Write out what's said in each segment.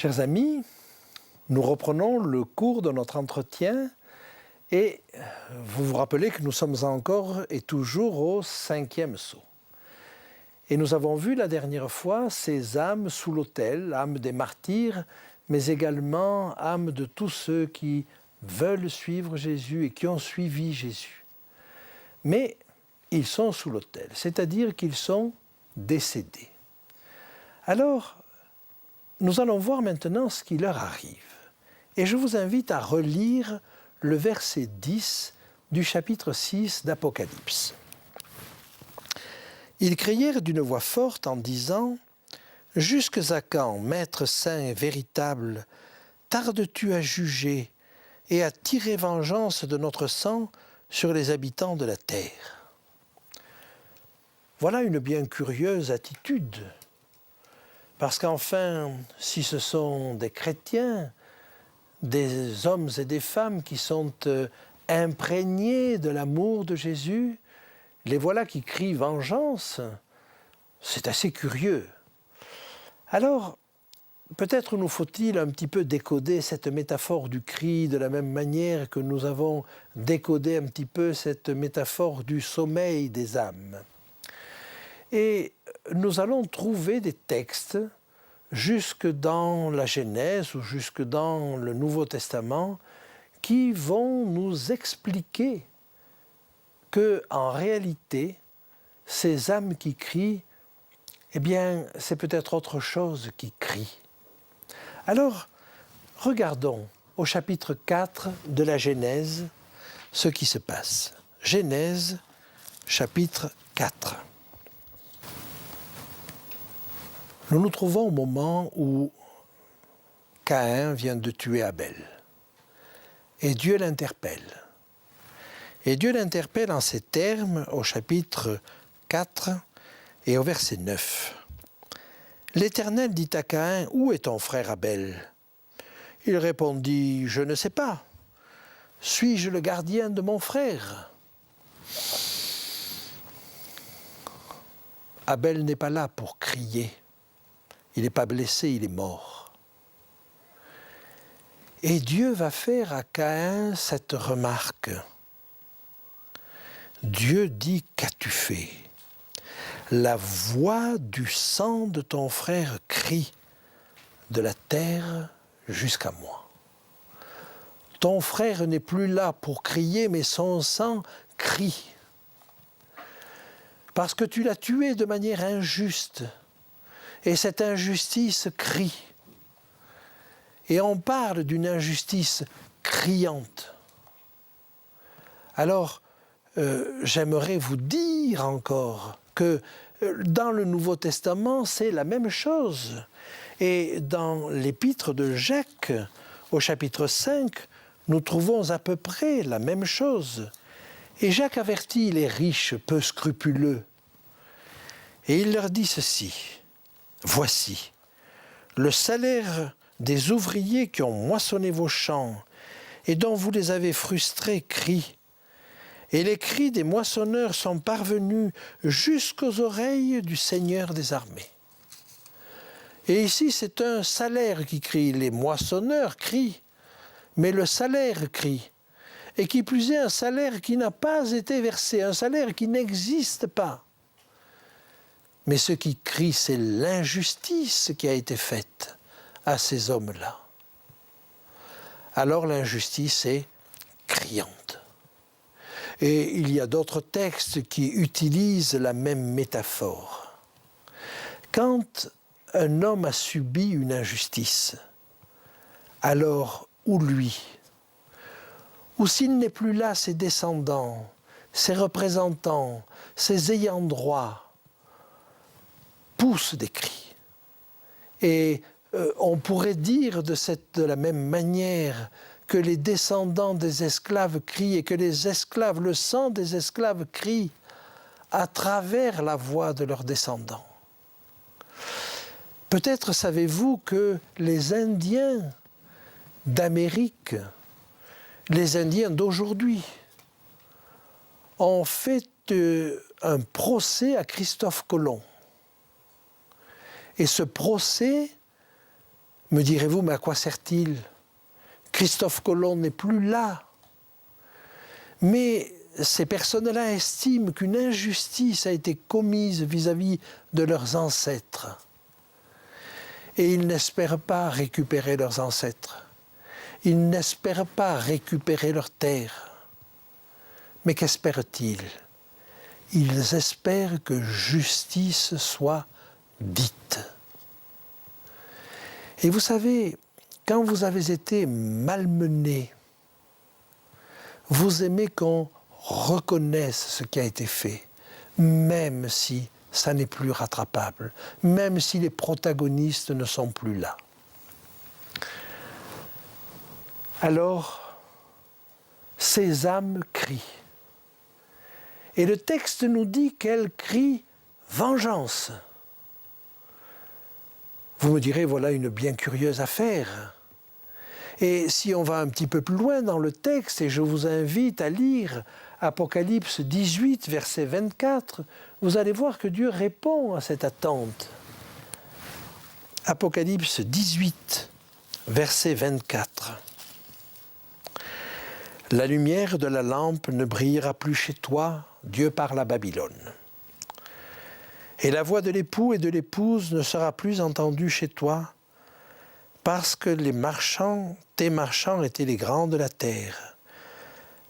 Chers amis, nous reprenons le cours de notre entretien et vous vous rappelez que nous sommes encore et toujours au 5e sceau. Et nous avons vu la dernière fois ces âmes sous l'autel, âmes des martyrs, mais également âmes de tous ceux qui veulent suivre Jésus et qui ont suivi Jésus. Mais ils sont sous l'autel, c'est-à-dire qu'ils sont décédés. Alors, nous allons voir maintenant ce qui leur arrive. Et je vous invite à relire le verset 10 du chapitre 6 d'Apocalypse. Ils crièrent d'une voix forte en disant « Jusque à quand, Maître saint et véritable, tardes-tu à juger et à tirer vengeance de notre sang sur les habitants de la terre ?» Voilà une bien curieuse attitude. Parce qu'enfin, si ce sont des chrétiens, des hommes et des femmes qui sont imprégnés de l'amour de Jésus, les voilà qui crient vengeance. C'est assez curieux. Alors, peut-être nous faut-il un petit peu décoder cette métaphore du cri de la même manière que nous avons décodé un petit peu cette métaphore du sommeil des âmes. Et nous allons trouver des textes jusque dans la Genèse ou jusque dans le Nouveau Testament qui vont nous expliquer que, en réalité, ces âmes qui crient, eh bien, c'est peut-être autre chose qui crie. Alors, regardons au chapitre 4 de la Genèse ce qui se passe. Genèse, chapitre 4. Nous nous trouvons au moment où Caïn vient de tuer Abel. Et Dieu l'interpelle. Et Dieu l'interpelle en ces termes au chapitre 4 et au verset 9. L'Éternel dit à Caïn, « Où est ton frère Abel ?» Il répondit, « Je ne sais pas. Suis-je le gardien de mon frère ?» Abel n'est pas là pour crier. Il n'est pas blessé, il est mort. Et Dieu va faire à Caïn cette remarque. Dieu dit, qu'as-tu fait ? La voix du sang de ton frère crie de la terre jusqu'à moi. Ton frère n'est plus là pour crier, mais son sang crie. Parce que tu l'as tué de manière injuste. Et cette injustice crie. Et on parle d'une injustice criante. Alors, j'aimerais vous dire encore que dans le Nouveau Testament, c'est la même chose. Et dans l'épître de Jacques, au chapitre 5, nous trouvons à peu près la même chose. Et Jacques avertit les riches peu scrupuleux. Et il leur dit ceci. Voici, le salaire des ouvriers qui ont moissonné vos champs et dont vous les avez frustrés crie. Et les cris des moissonneurs sont parvenus jusqu'aux oreilles du Seigneur des armées. Et ici, c'est un salaire qui crie. Les moissonneurs crient, mais le salaire crie. Et qui plus est, un salaire qui n'a pas été versé, un salaire qui n'existe pas. Mais ce qui crie, c'est l'injustice qui a été faite à ces hommes-là. Alors l'injustice est criante. Et il y a d'autres textes qui utilisent la même métaphore. Quand un homme a subi une injustice, alors ou lui, ou s'il n'est plus là, ses descendants, ses représentants, ses ayants droit, poussent des cris. Et on pourrait dire de la même manière que les descendants des esclaves crient et que les esclaves, le sang des esclaves crie à travers la voix de leurs descendants. Peut-être savez-vous que les Indiens d'Amérique, les Indiens d'aujourd'hui, ont fait un procès à Christophe Colomb. Et ce procès, me direz-vous, mais à quoi sert-il ? Christophe Colomb n'est plus là. Mais ces personnes-là estiment qu'une injustice a été commise vis-à-vis de leurs ancêtres. Et ils n'espèrent pas récupérer leurs ancêtres. Ils n'espèrent pas récupérer leurs terres. Mais qu'espèrent-ils ? Ils espèrent que justice soit dite. Et vous savez, quand vous avez été malmené, vous aimez qu'on reconnaisse ce qui a été fait, même si ça n'est plus rattrapable, même si les protagonistes ne sont plus là. Alors, ces âmes crient. Et le texte nous dit qu'elles crient vengeance. Vous me direz, voilà une bien curieuse affaire. Et si on va un petit peu plus loin dans le texte, et je vous invite à lire Apocalypse 18, verset 24, vous allez voir que Dieu répond à cette attente. Apocalypse 18, verset 24. La lumière de la lampe ne brillera plus chez toi, Dieu parle à Babylone. Et la voix de l'époux et de l'épouse ne sera plus entendue chez toi, parce que tes marchands étaient les grands de la terre,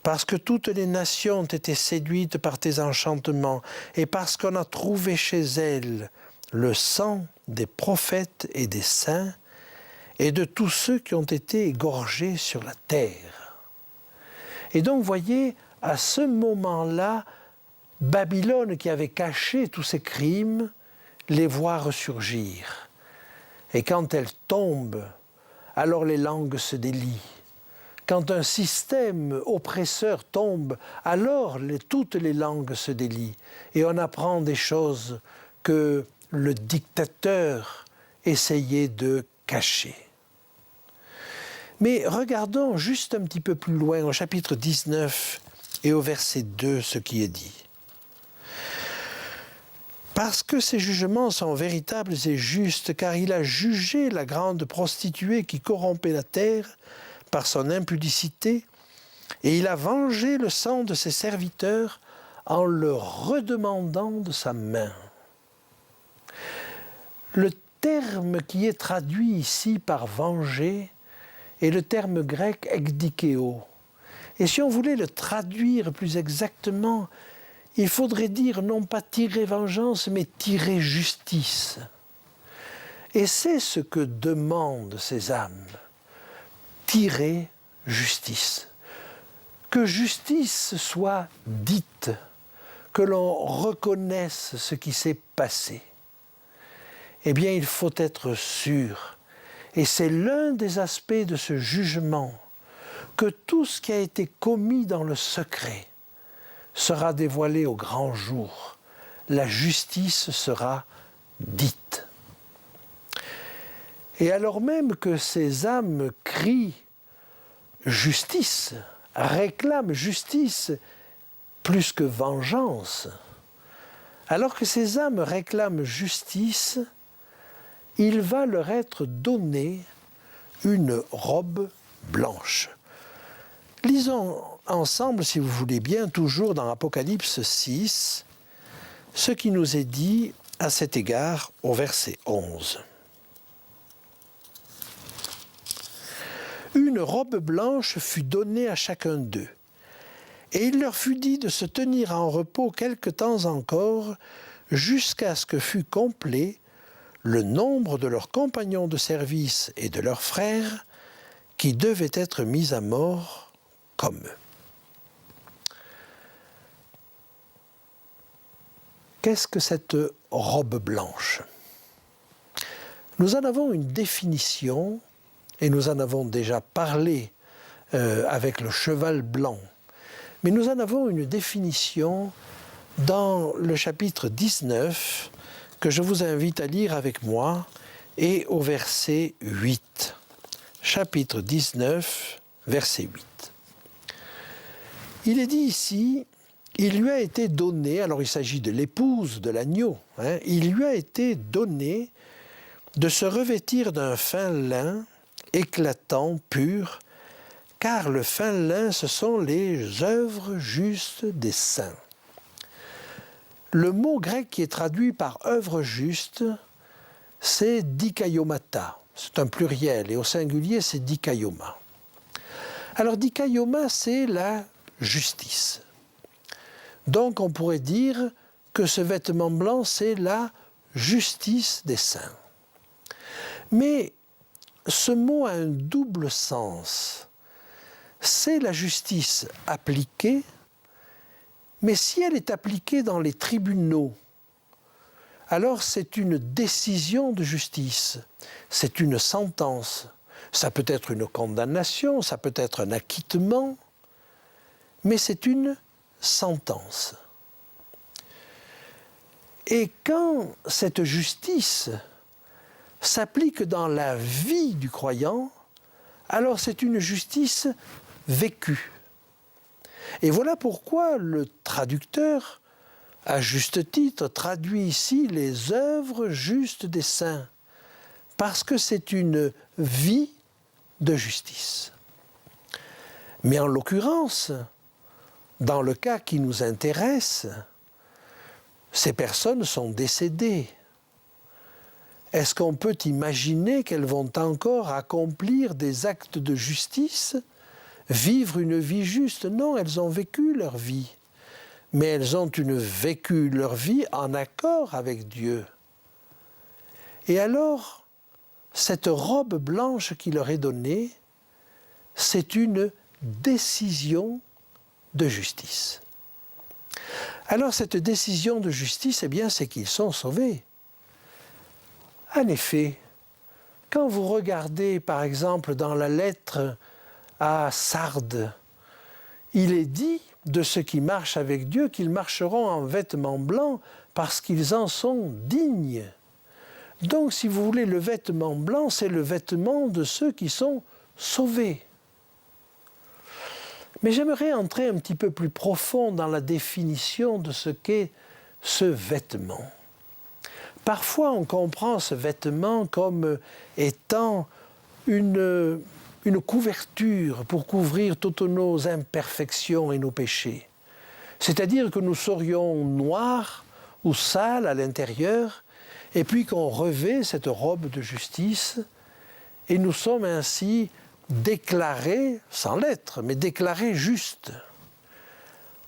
parce que toutes les nations ont été séduites par tes enchantements, et parce qu'on a trouvé chez elles le sang des prophètes et des saints, et de tous ceux qui ont été égorgés sur la terre. Et donc, voyez, à ce moment-là, Babylone, qui avait caché tous ses crimes, les voit ressurgir. Et quand elle tombe, alors les langues se délient. Quand un système oppresseur tombe, alors toutes les langues se délient. Et on apprend des choses que le dictateur essayait de cacher. Mais regardons juste un petit peu plus loin, au chapitre 19 et au verset 2, ce qui est dit. Parce que ses jugements sont véritables et justes, car il a jugé la grande prostituée qui corrompait la terre par son impudicité, et il a vengé le sang de ses serviteurs en le redemandant de sa main. Le terme qui est traduit ici par venger est le terme grec ekdikeo. Et si on voulait le traduire plus exactement, il faudrait dire non pas tirer vengeance, mais tirer justice. Et c'est ce que demandent ces âmes. Tirer justice. Que justice soit dite, que l'on reconnaisse ce qui s'est passé. Eh bien, il faut être sûr, et c'est l'un des aspects de ce jugement, que tout ce qui a été commis dans le secret sera dévoilé au grand jour. La justice sera dite. Et alors même que ces âmes crient justice, réclament justice plus que vengeance, alors que ces âmes réclament justice, il va leur être donné une robe blanche. Lisons ensemble, si vous voulez bien, toujours dans Apocalypse 6, ce qui nous est dit à cet égard au verset 11. Une robe blanche fut donnée à chacun d'eux, Et il leur fut dit de se tenir en repos quelque temps encore, jusqu'à ce que fût complet le nombre de leurs compagnons de service et de leurs frères, qui devaient être mis à mort comme eux. Qu'est-ce que cette robe blanche? Nous en avons une définition, et nous en avons déjà parlé avec le cheval blanc. Mais nous en avons une définition dans le chapitre 19, que je vous invite à lire avec moi, et au verset 8. Chapitre 19, verset 8. Il est dit ici, il lui a été donné, alors il s'agit de l'épouse de l'agneau, il lui a été donné de se revêtir d'un fin lin éclatant, pur, car le fin lin, ce sont les œuvres justes des saints. Le mot grec qui est traduit par œuvre juste, c'est dikaiomata. C'est un pluriel et au singulier, c'est dikaioma. Alors dikaioma, c'est la justice. Donc on pourrait dire que ce vêtement blanc, c'est la justice des saints. Mais ce mot a un double sens. C'est la justice appliquée, mais si elle est appliquée dans les tribunaux, alors c'est une décision de justice, c'est une sentence. Ça peut être une condamnation, ça peut être un acquittement, mais c'est une sentence. Et quand cette justice s'applique dans la vie du croyant, alors c'est une justice vécue. Et voilà pourquoi le traducteur, à juste titre, traduit ici les œuvres justes des saints, parce que c'est une vie de justice. Mais en l'occurrence, dans le cas qui nous intéresse, ces personnes sont décédées. Est-ce qu'on peut imaginer qu'elles vont encore accomplir des actes de justice, vivre une vie juste? Non, elles ont vécu leur vie. Mais elles ont vécu leur vie en accord avec Dieu. Et alors, cette robe blanche qui leur est donnée, c'est une décision de justice. Alors cette décision de justice, eh bien, c'est qu'ils sont sauvés. En effet, quand vous regardez par exemple dans la lettre à Sardes, il est dit de ceux qui marchent avec Dieu qu'ils marcheront en vêtements blancs parce qu'ils en sont dignes. Donc si vous voulez, le vêtement blanc, c'est le vêtement de ceux qui sont sauvés. Mais j'aimerais entrer un petit peu plus profond dans la définition de ce qu'est ce vêtement. Parfois, on comprend ce vêtement comme étant une couverture pour couvrir toutes nos imperfections et nos péchés. C'est-à-dire que nous serions noirs ou sales à l'intérieur, et puis qu'on revêt cette robe de justice, et nous sommes ainsi déclarés, sans l'être, mais déclarés justes.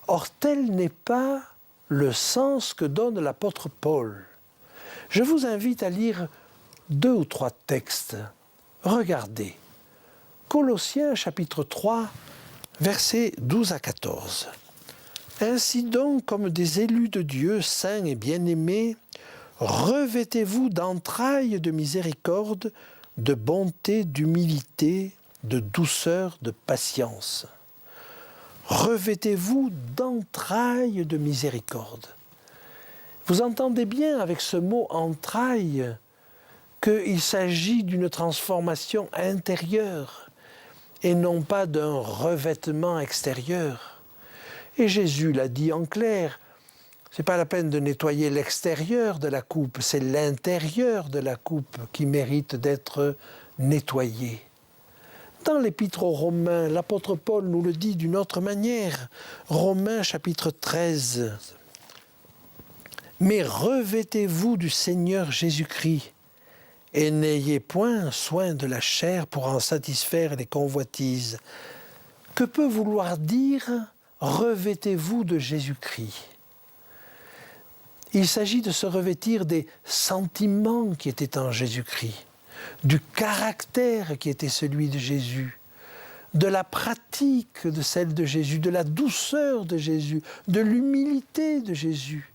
Or, tel n'est pas le sens que donne l'apôtre Paul. Je vous invite à lire 2 ou 3 textes. Regardez. Colossiens chapitre 3, versets 12 à 14. « Ainsi donc, comme des élus de Dieu, saints et bien-aimés, revêtez-vous d'entrailles de miséricorde, de bonté, d'humilité, de douceur, de patience. Revêtez-vous d'entrailles de miséricorde. » Vous entendez bien avec ce mot « entrailles » qu'il s'agit d'une transformation intérieure et non pas d'un revêtement extérieur. Et Jésus l'a dit en clair, ce n'est pas la peine de nettoyer l'extérieur de la coupe, c'est l'intérieur de la coupe qui mérite d'être nettoyé. Dans l'Épître aux Romains, l'apôtre Paul nous le dit d'une autre manière. Romains chapitre 13. « Mais revêtez-vous du Seigneur Jésus-Christ, et n'ayez point soin de la chair pour en satisfaire les convoitises. » Que peut vouloir dire revêtez-vous de Jésus-Christ. Il s'agit de se revêtir des sentiments qui étaient en Jésus-Christ, du caractère qui était celui de Jésus, de la pratique de celle de Jésus, de la douceur de Jésus, de l'humilité de Jésus.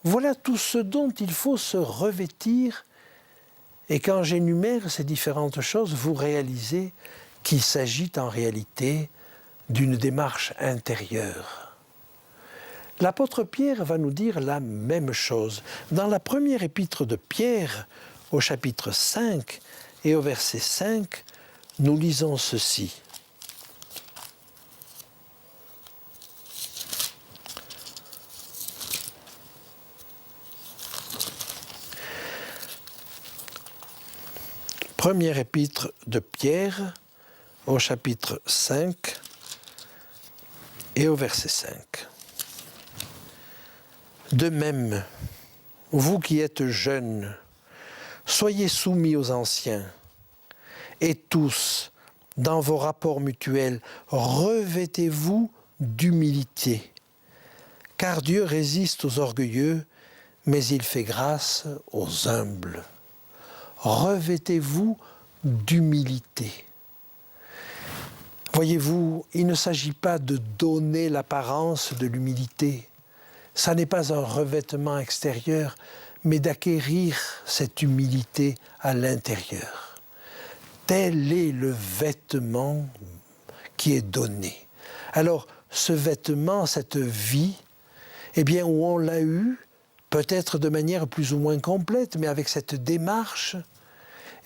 Voilà tout ce dont il faut se revêtir. Et quand j'énumère ces différentes choses, vous réalisez qu'il s'agit en réalité d'une démarche intérieure. L'apôtre Pierre va nous dire la même chose. Dans la première épître de Pierre, au chapitre 5 et au verset 5, nous lisons ceci. Première épître de Pierre, au chapitre 5 et au verset 5. De même, vous qui êtes jeunes, soyez soumis aux anciens, et tous, dans vos rapports mutuels, revêtez-vous d'humilité, car Dieu résiste aux orgueilleux, mais il fait grâce aux humbles. Revêtez-vous d'humilité. Voyez-vous, il ne s'agit pas de donner l'apparence de l'humilité. Ça n'est pas un revêtement extérieur, mais d'acquérir cette humilité à l'intérieur. Tel est le vêtement qui est donné. Alors, ce vêtement, cette vie, eh bien, où on l'a eu, peut-être de manière plus ou moins complète, mais avec cette démarche,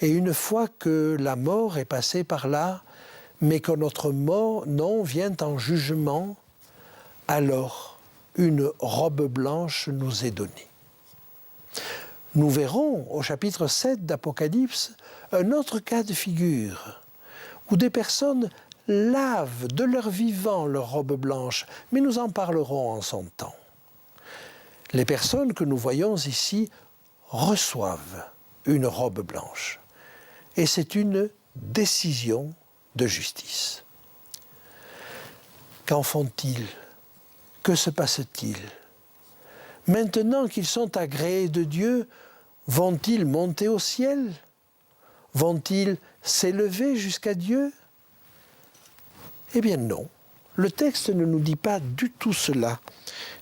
et une fois que la mort est passée par là, mais que notre nom vient en jugement, alors une robe blanche nous est donnée. Nous verrons au chapitre 7 d'Apocalypse un autre cas de figure, où des personnes lavent de leur vivant leur robe blanche, mais nous en parlerons en son temps. Les personnes que nous voyons ici reçoivent une robe blanche, et c'est une décision de justice. Qu'en font-ils ? Que se passe-t-il ? Maintenant qu'ils sont agréés de Dieu, vont-ils monter au ciel ? Vont-ils s'élever jusqu'à Dieu ? Eh bien non, le texte ne nous dit pas du tout cela.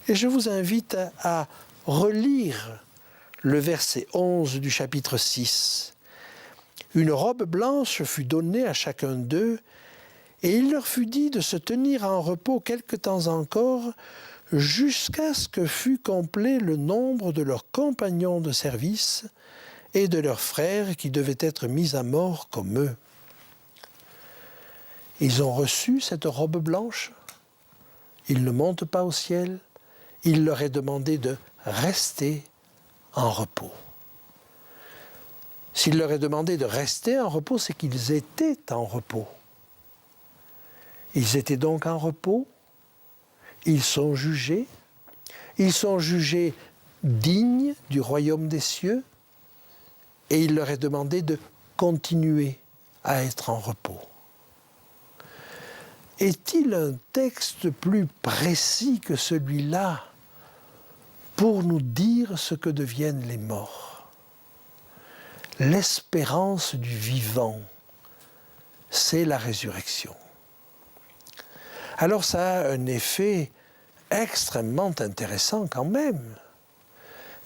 Et je vous invite à relire le verset 11 du chapitre 6. Une robe blanche fut donnée à chacun d'eux, et il leur fut dit de se tenir en repos quelque temps encore, jusqu'à ce que fût complet le nombre de leurs compagnons de service et de leurs frères qui devaient être mis à mort comme eux. Ils ont reçu cette robe blanche, ils ne montent pas au ciel, il leur est demandé de rester en repos. S'il leur est demandé de rester en repos, c'est qu'ils étaient en repos. Ils étaient donc en repos, ils sont jugés dignes du royaume des cieux, et il leur est demandé de continuer à être en repos. Est-il un texte plus précis que celui-là pour nous dire ce que deviennent les morts? L'espérance du vivant, c'est la résurrection. Alors ça a un effet extrêmement intéressant quand même.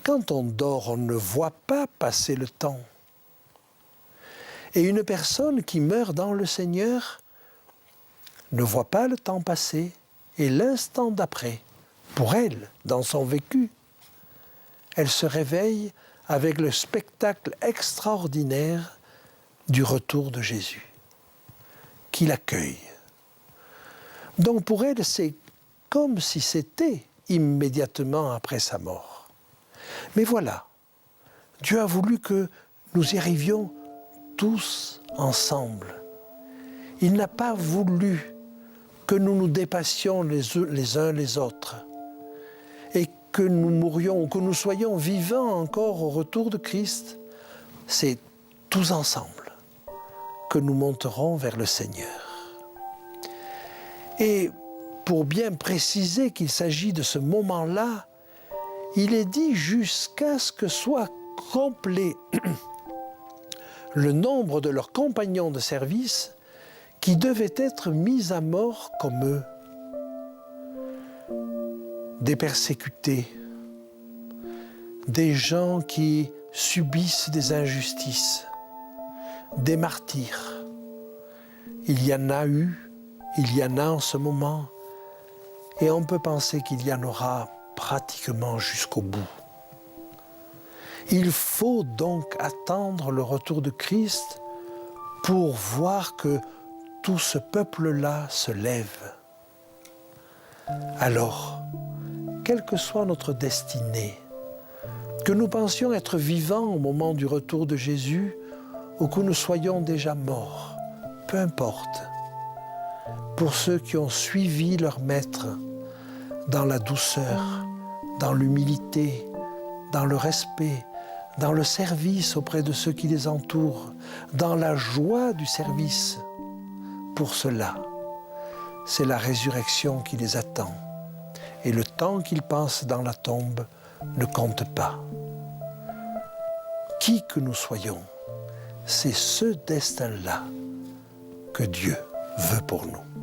Quand on dort, on ne voit pas passer le temps. Et une personne qui meurt dans le Seigneur ne voit pas le temps passer. Et l'instant d'après, pour elle, dans son vécu, elle se réveille avec le spectacle extraordinaire du retour de Jésus, qui l'accueille. Donc pour elle, c'est comme si c'était immédiatement après sa mort. Mais voilà, Dieu a voulu que nous y arrivions tous ensemble. Il n'a pas voulu que nous nous dépassions les uns les autres et que nous mourions, que nous soyons vivants encore au retour de Christ. C'est tous ensemble que nous monterons vers le Seigneur. Et pour bien préciser qu'il s'agit de ce moment-là, il est dit jusqu'à ce que soit complet le nombre de leurs compagnons de service qui devaient être mis à mort comme eux. Des persécutés, des gens qui subissent des injustices, des martyrs. Il y en a eu, il y en a en ce moment, et on peut penser qu'il y en aura pratiquement jusqu'au bout. Il faut donc attendre le retour de Christ pour voir que tout ce peuple-là se lève. Alors, quelle que soit notre destinée, que nous pensions être vivants au moment du retour de Jésus ou que nous soyons déjà morts, peu importe, pour ceux qui ont suivi leur Maître dans la douceur, dans l'humilité, dans le respect, dans le service auprès de ceux qui les entourent, dans la joie du service. Pour cela, c'est la résurrection qui les attend. Et le temps qu'ils passent dans la tombe ne compte pas. Qui que nous soyons, c'est ce destin-là que Dieu veut pour nous.